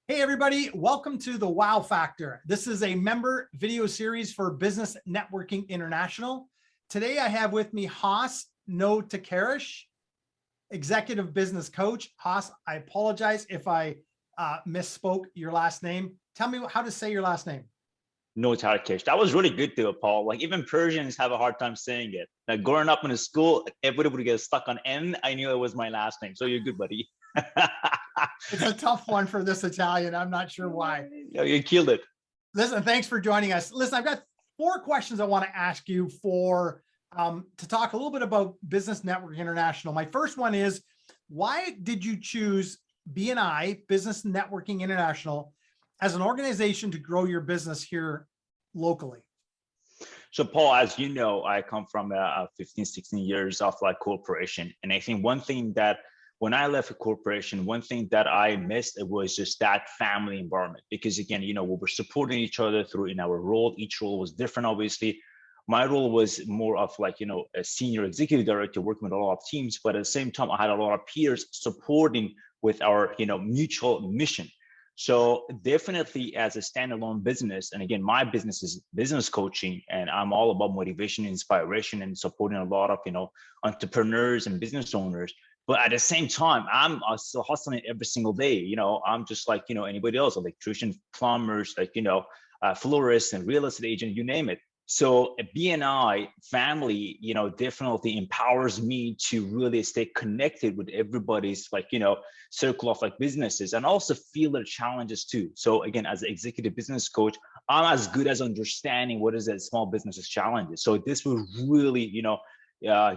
Hey everybody, welcome to the Wow Factor. This is a member video series for Business Networking International. Today I have with me Hoss Notarkesh, Executive Business Coach. Hoss, I apologize if I misspoke your last name. Tell me how to say your last name. Notarkesh. That was really good though, Paul. Like even Persians have a hard time saying it. Like growing up in a school, everybody would get stuck on N. I knew it was my last name. So you're good, buddy. It's a tough one for this Italian. I'm not sure why. Yeah, you killed it. Listen, thanks for joining us. Listen, I've got 4 questions I want to ask you to talk a little bit about Business Network International. My first one is, why did you choose BNI, Business Networking International, as an organization to grow your business here locally? So Paul, as you know, I come from 15, 16 years of like corporation. And I think one thing that when I left a corporation, one thing that I missed, it was just that family environment. Because again, we were supporting each other through in our role. Each role was different, obviously. My role was more of like, a senior executive director working with a lot of teams, but at the same time, I had a lot of peers supporting with our, mutual mission. So definitely as a standalone business, and again, my business is business coaching, and I'm all about motivation, inspiration, and supporting a lot of, entrepreneurs and business owners. But at the same time, I'm still hustling every single day. I'm just like, anybody else, electrician, plumbers, like, florists and real estate agent, you name it. So a BNI family, definitely empowers me to really stay connected with everybody's like, circle of like businesses, and also feel their challenges too. So again, as an executive business coach, I'm as good as understanding what is that small business's challenges. So this will really,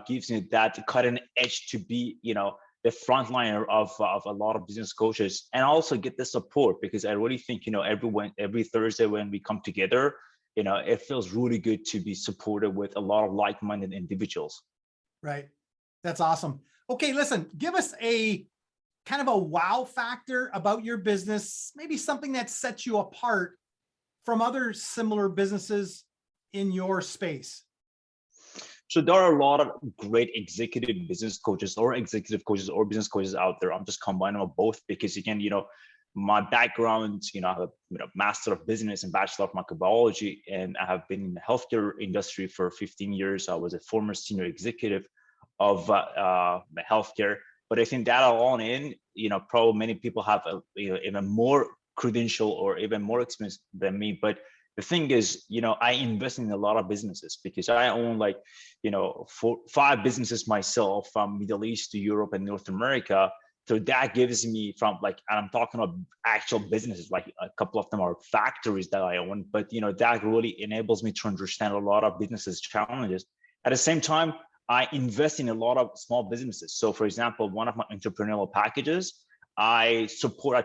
gives me that cutting edge to be, the frontliner of a lot of business coaches, and also get the support, because I really think, every Thursday when we come together, it feels really good to be supported with a lot of like-minded individuals. Right. That's awesome. Okay, listen, give us a kind of a wow factor about your business, maybe something that sets you apart from other similar businesses in your space. So there are a lot of great executive business coaches or executive coaches or business coaches out there. I'm just combining them both because, again, my background, I have a master of business and bachelor of microbiology, and I have been in the healthcare industry for 15 years. I was a former senior executive of healthcare. But I think that all in, probably many people have even more credential or even more experience than me. But the thing is, I invest in a lot of businesses because I own like, 5 businesses myself from Middle East to Europe and North America. So that gives me from like, and I'm talking about actual businesses, like a couple of them are factories that I own, but that really enables me to understand a lot of businesses' challenges. At the same time, I invest in a lot of small businesses. So for example, one of my entrepreneurial packages, I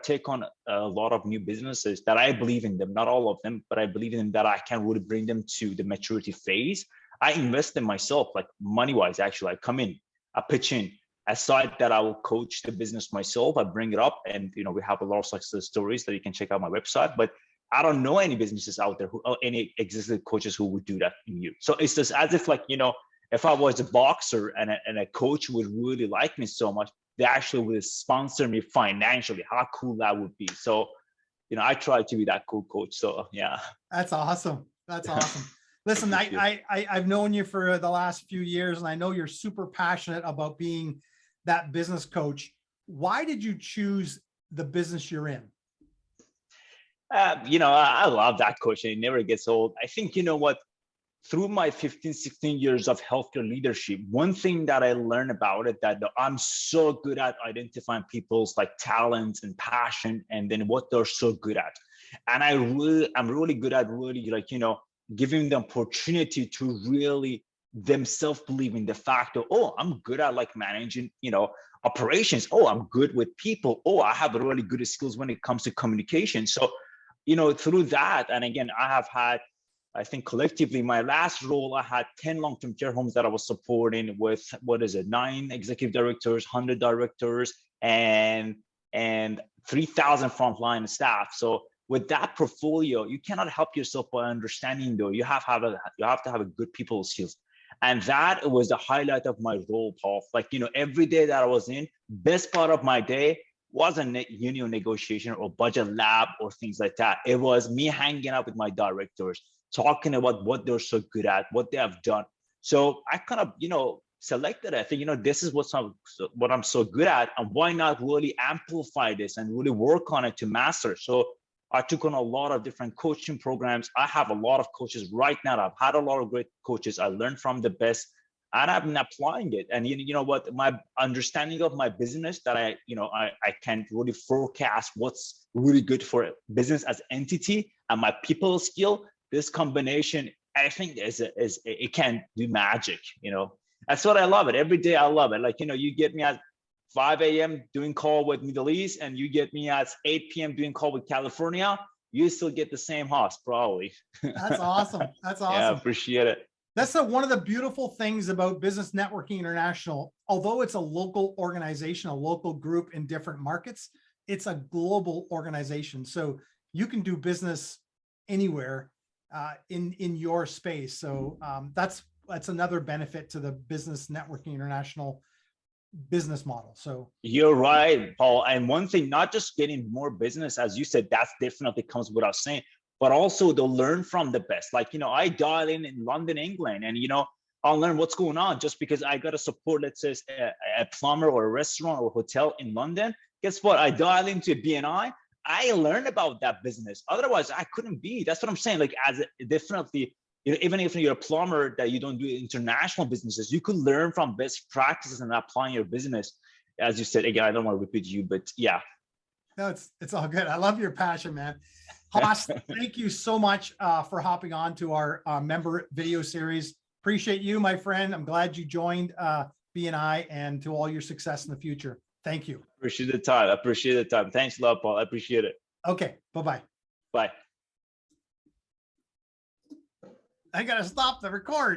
take on a lot of new businesses that I believe in them, not all of them, but I believe in them that I can really bring them to the maturity phase. I invest in myself, like money-wise, actually. I come in, I pitch in. Aside that, I will coach the business myself. I bring it up, and we have a lot of success stories that you can check out my website. But I don't know any businesses out there any executive coaches who would do that in you. So it's just as if like if I was a boxer and a coach would really like me so much, they actually would sponsor me financially. How cool that would be. So I try to be that cool coach. So yeah, that's awesome. That's awesome. Listen, I've known you for the last few years, and I know you're super passionate about being that business coach. Why did you choose the business you're in? I love that question. It never gets old. I think, what, through my 15, 16 years of healthcare leadership, one thing that I learned about it, that I'm so good at identifying people's like talents and passion, and then what they're so good at. And I'm really good at really like, giving the opportunity to really themselves believe in the fact of, oh, I'm good at like managing, operations. Oh, I'm good with people. Oh, I have really good skills when it comes to communication. So, through that, and again, I think collectively, my last role, I had 10 long-term care homes that I was supporting with, 9 executive directors, 100 directors, and 3,000 frontline staff. So with that portfolio, you cannot help yourself by understanding, though. You have to have a good people skills. And that was the highlight of my role, Paul. Like, every day that I was in, best part of my day wasn't union negotiation or budget lab or things like that. It was me hanging out with my directors, talking about what they're so good at, what they have done. So I kind of, selected. I think, this is what I'm so good at, and why not really amplify this and really work on it to master. So I took on a lot of different coaching programs. I have a lot of coaches right now. I've had a lot of great coaches. I learned from the best, and I've been applying it. And you know what, my understanding of my business, that I can really forecast what's really good for business as entity, and my people skill. This combination, I think, it can do magic. That's what I love it. Every day I love it. Like, you get me at 5 a.m. doing call with Middle East, and you get me at 8 p.m. doing call with California, you still get the same Hoss, probably. That's awesome. That's awesome. Yeah, appreciate it. That's one of the beautiful things about Business Networking International. Although it's a local organization, a local group in different markets, it's a global organization. So you can do business anywhere in your space. So that's another benefit to the Business Networking International business model. So you're right, Paul. And one thing, not just getting more business, as you said, that's definitely comes without saying, but also to learn from the best. Like, I dial in London, England, and, I'll learn what's going on just because I got to support, let's say, a plumber or a restaurant or a hotel in London. Guess what? I dial into BNI. I learned about that business. Otherwise, I couldn't be. That's what I'm saying. Like, as definitely, even if you're a plumber that you don't do international businesses, you could learn from best practices and applying your business. As you said, again, I don't want to repeat you, but yeah. No, it's all good. I love your passion, man. Hoss, thank you so much for hopping on to our member video series. Appreciate you, my friend. I'm glad you joined BNI, and to all your success in the future. Thank you. Appreciate the time. I appreciate the time. Thanks a lot, Paul. I appreciate it. Okay. Bye-bye. Bye. I got to stop the record.